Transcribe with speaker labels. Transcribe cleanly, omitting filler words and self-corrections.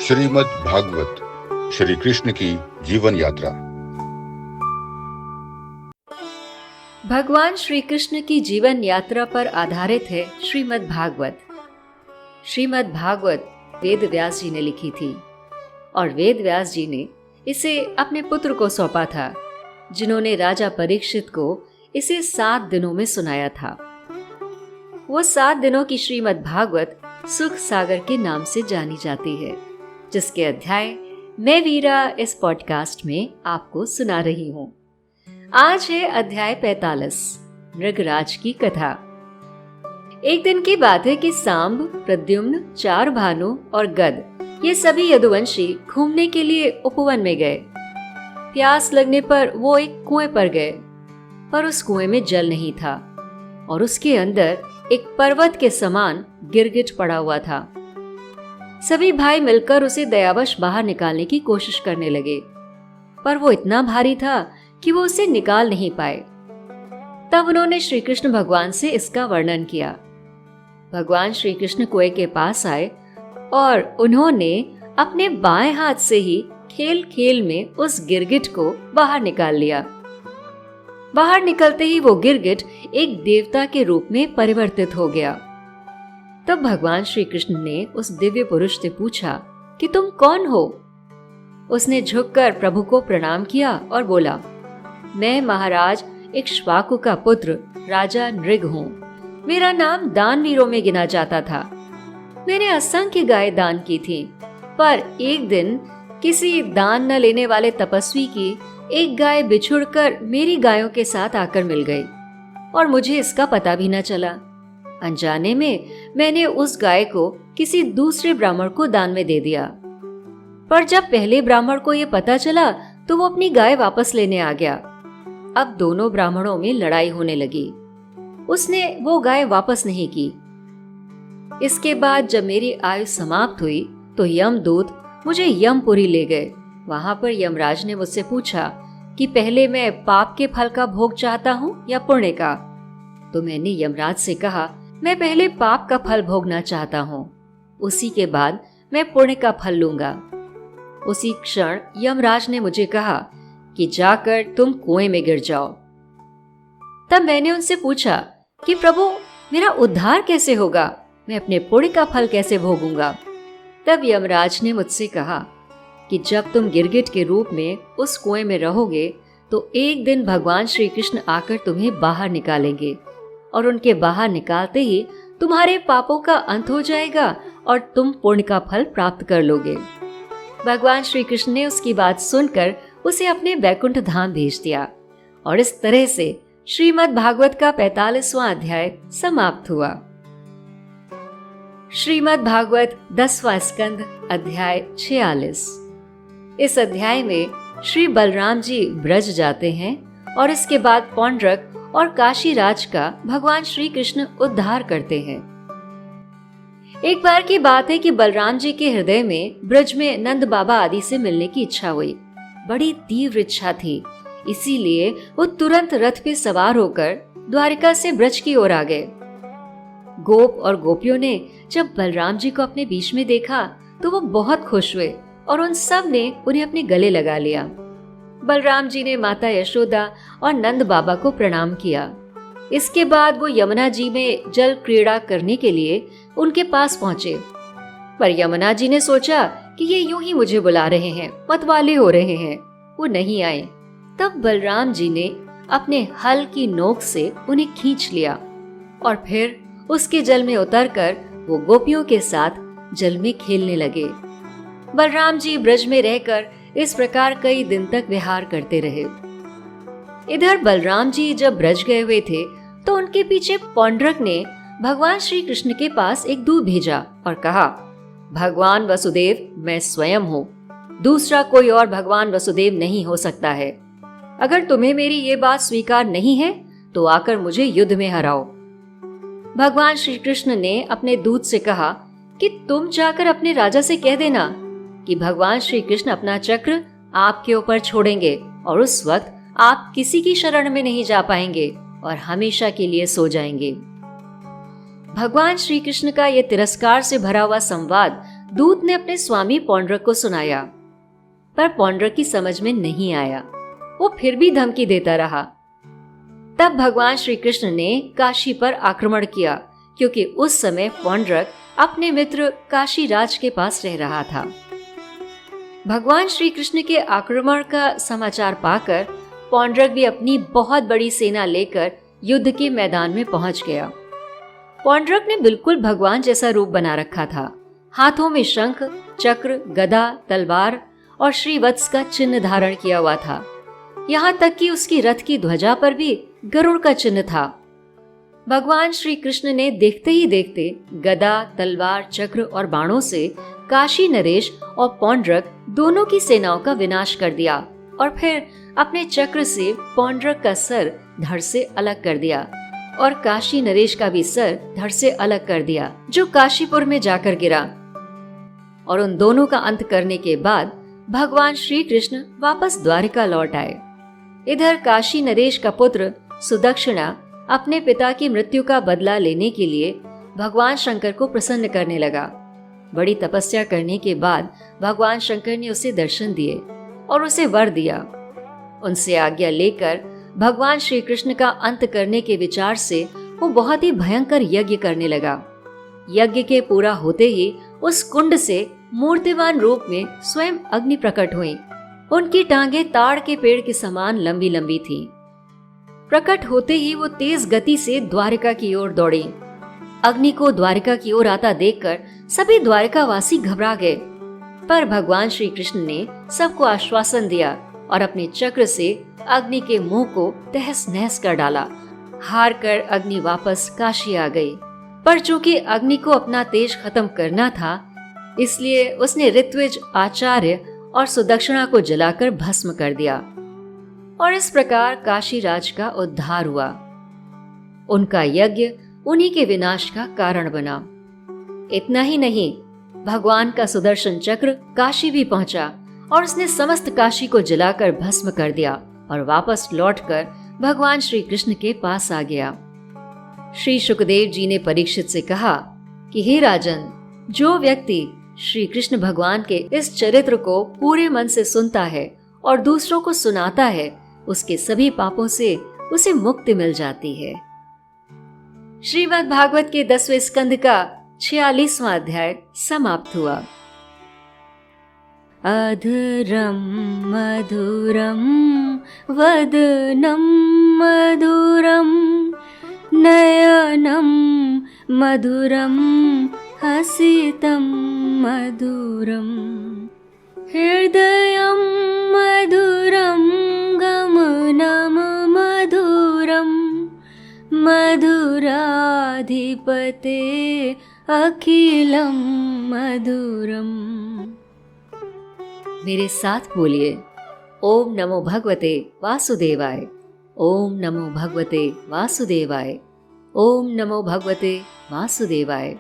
Speaker 1: श्रीमद् भागवत श्री कृष्ण की जीवन यात्रा।
Speaker 2: भगवान श्री कृष्ण की जीवन यात्रा पर आधारित है श्रीमद् भागवत। श्रीमद् भागवत वेद व्यास जी ने लिखी थी और वेद व्यास जी ने इसे अपने पुत्र को सौंपा था, जिन्होंने राजा परीक्षित को इसे 7 दिनों में सुनाया था। वो 7 दिनों की श्रीमद् भागवत सुख सागर के नाम से जानी जाती है, जिसके अध्याय मैं वीरा इस पॉडकास्ट में आपको सुना रही हूँ। आज है अध्याय 45, मृगराज की कथा। एक दिन की बात है कि सांब, प्रद्युम्न, चारभानु और गद ये सभी यदुवंशी घूमने के लिए उपवन में गए। प्यास लगने पर वो एक कुएं पर गए, पर उस कुएं में जल नहीं था और उसके अंदर एक पर्वत के समान गिरगिट पड़ा हुआ था। सभी भाई मिलकर उसे दयावश बाहर निकालने की कोशिश करने लगे, पर वो इतना भारी था कि वो उसे निकाल नहीं पाए। तब उन्होंने श्री कृष्ण भगवान से इसका वर्णन किया। भगवान श्री कृष्ण कुएं के पास आए और उन्होंने अपने बाएं हाथ से ही खेल खेल में उस गिरगिट को बाहर निकाल लिया। बाहर निकलते ही वो गिरगिट एक देवता के रूप में परिवर्तित हो गया। तब भगवान श्री कृष्ण ने उस दिव्य पुरुष से पूछा कि तुम कौन हो? उसने झुककर प्रभु को प्रणाम किया और बोला, मैं महाराज इक्ष्वाकु का पुत्र राजा नृग हूँ। मेरा नाम दानवीरों में गिना जाता था। मैंने असंख्य गाय दान की थी, पर एक दिन किसी दान न लेने वाले तपस्वी की एक गाय बिछुड़कर मेरी गायों के साथ आकर मिल गई और मुझे इसका पता भी न चला। अनजाने में मैंने उस गाय को किसी दूसरे ब्राह्मण को दान में दे दिया, पर जब पहले ब्राह्मण को यह पता चला तो वो अपनी गाय वापस लेने आ गया। अब दोनों ब्राह्मणों में लड़ाई होने लगी। उसने वो गाय वापस नहीं की। इसके बाद जब मेरी आयु समाप्त हुई तो यमदूत मुझे यमपुरी ले गए। वहां पर यमराज ने मुझसे पूछा कि पहले मैं पाप के फल का भोग चाहता हूँ या पुण्य का। तो मैंने यमराज से कहा, मैं पहले पाप का फल भोगना चाहता हूँ, उसी के बाद मैं पुण्य का फल लूंगा। उसी क्षण यमराज ने मुझे कहा कि जाकर तुम कुएं में गिर जाओ। तब मैंने उनसे पूछा कि प्रभु, मेरा उद्धार कैसे होगा? मैं अपने पुण्य का फल कैसे भोगूंगा? तब यमराज ने मुझसे कहा कि जब तुम गिरगिट के रूप में उस कुएं में रहोगे तो एक दिन भगवान श्री कृष्ण आकर तुम्हें बाहर निकालेंगे और उनके बाहर निकालते ही तुम्हारे पापों का अंत हो जाएगा और तुम पुण्य का फल प्राप्त कर लोगे। भगवान श्री कृष्ण ने उसकी बात सुनकर उसे अपने वैकुंठ धाम भेज दिया और इस तरह से श्रीमद् भागवत का 45वां अध्याय समाप्त हुआ। श्रीमद् भागवत 10वां स्कंद अध्याय 46। इस अध्याय में श्री बलराम जी ब्रज जाते हैं और इसके बाद पौंड्रक और काशी राज का भगवान श्री कृष्ण उद्धार करते हैं। एक बार की बात है कि बलराम जी के हृदय में ब्रज में नंद बाबा आदि से मिलने की इच्छा हुई। बड़ी तीव्र इच्छा थी, इसीलिए वो तुरंत रथ पे सवार होकर द्वारिका से ब्रज की ओर आ गए। गोप और गोपियों ने जब बलराम जी को अपने बीच में देखा तो वो बहुत खुश हुए और उन सब ने उन्हें अपने गले लगा लिया। बलराम जी ने माता यशोदा और नंद बाबा को प्रणाम किया। इसके बाद वो यमुना जी में जल क्रीड़ा करने के लिए उनके पास पहुंचे, पर यमुना जी ने सोचा कि ये यूं ही मुझे बुला रहे हैं, मतवाले हो रहे हैं, वो नहीं आए। तब बलराम जी ने अपने हल की नोक से उन्हें खींच लिया और फिर उसके जल में उतरकर वो गोपियों के साथ जल में खेलने लगे। बलराम जी ब्रज में रहकर इस प्रकार कई दिन तक विहार करते रहे। इधर बलराम जी जब ब्रज गए हुए थे तो उनके पीछे पौंड्रक ने भगवान श्री कृष्ण के पास एक दूत भेजा और कहा, भगवान वसुदेव मैं स्वयं हूँ, दूसरा कोई और भगवान वसुदेव नहीं हो सकता है। अगर तुम्हें मेरी ये बात स्वीकार नहीं है तो आकर मुझे युद्ध में हराओ। भगवान श्री कृष्ण ने अपने दूत से कहा कि तुम जाकर अपने राजा से कह देना कि भगवान श्री कृष्ण अपना चक्र आपके ऊपर छोड़ेंगे और उस वक्त आप किसी की शरण में नहीं जा पाएंगे और हमेशा के लिए सो जाएंगे। भगवान श्री कृष्ण का यह तिरस्कार से भरा हुआ संवाद दूत ने अपने स्वामी पौंड्रक को सुनाया, पर पौंड्रक की समझ में नहीं आया। वो फिर भी धमकी देता रहा। तब भगवान श्री कृष्ण ने काशी पर आक्रमण किया, क्योंकि उस समय पौंड्रक अपने मित्र काशीराज के पास रह रहा था। भगवान श्री कृष्ण के आक्रमण का समाचार पाकर पौंड्रक भी अपनी बहुत बड़ी सेना लेकर युद्ध के मैदान में पहुंच गया। पौंड्रक ने बिल्कुल भगवान जैसा रूप बना रखा था। हाथों में शंख, चक्र, गदा, तलवार और श्रीवत्स का चिन्ह धारण किया हुआ था। यहाँ तक कि उसकी रथ की ध्वजा पर भी गरुड़ का चिन्ह था। भगवान श्री कृष्ण ने देखते ही देखते गदा, तलवार, चक्र और बाणों से काशी नरेश और पौंड्रक दोनों की सेनाओं का विनाश कर दिया और फिर अपने चक्र से पौंड्रक का सर धड़ से अलग कर दिया और काशी नरेश का भी सर धड़ से अलग कर दिया, जो काशीपुर में जाकर गिरा। और उन दोनों का अंत करने के बाद भगवान श्री कृष्ण वापस द्वारिका लौट आए। इधर काशी नरेश का पुत्र सुदक्षिणा अपने पिता की मृत्यु का बदला लेने के लिए भगवान शंकर को प्रसन्न करने लगा। बड़ी तपस्या करने के बाद भगवान शंकर ने उसे दर्शन दिए और उसे वर दिया। उनसे आज्ञा लेकर भगवान श्री कृष्ण का अंत करने के विचार से वो बहुत ही भयंकर यज्ञ करने लगा। यज्ञ के पूरा होते ही उस कुंड से मूर्तिवान रूप में स्वयं अग्नि प्रकट हुई। उनकी टांगे ताड़ के पेड़ के समान लंबी लंबी थीं। प्रकट होते ही वो तेज गति से द्वारिका की ओर दौड़ी। अग्नि को द्वारिका की ओर आता देखकर सभी द्वारिकावासी घबरा गए, पर भगवान श्री कृष्ण ने सबको आश्वासन दिया और अपने चक्र से अग्नि के मुंह को तहस नहस कर डाला। हार कर अग्नि वापस काशी आ गई, पर चूंकि अग्नि को अपना तेज खत्म करना था, इसलिए उसने ऋत्विज, आचार्य और सुदक्षिणा को जलाकर भस्म कर दिया और इस प्रकार काशीराज का उद्धार हुआ। उनका यज्ञ उन्हीं के विनाश का कारण बना। इतना ही नहीं, भगवान का सुदर्शन चक्र काशी भी पहुंचा और उसने समस्त काशी को जलाकर भस्म कर दिया और वापस लौटकर भगवान श्री कृष्ण के पास आ गया। श्री शुकदेव जी ने परीक्षित से कहा कि हे राजन, जो व्यक्ति श्री कृष्ण भगवान के इस चरित्र को पूरे मन से सुनता है और दूसरों को सुनाता है, उसके सभी पापों से उसे मुक्ति मिल जाती है। श्रीमद् भागवत के 10वें स्कंद का 46वां अध्याय समाप्त हुआ। अधरम मधुरम वदनम मधुरम नयनम मधुरम हसितम मधुरम हृदयम मधुरम गमनम मधुरम मधुराधिपते अखिलम मधुरम। मेरे साथ बोलिए, ओम नमो भगवते वासुदेवाय, ओम नमो भगवते वासुदेवाय, ओम नमो भगवते वासुदेवाय।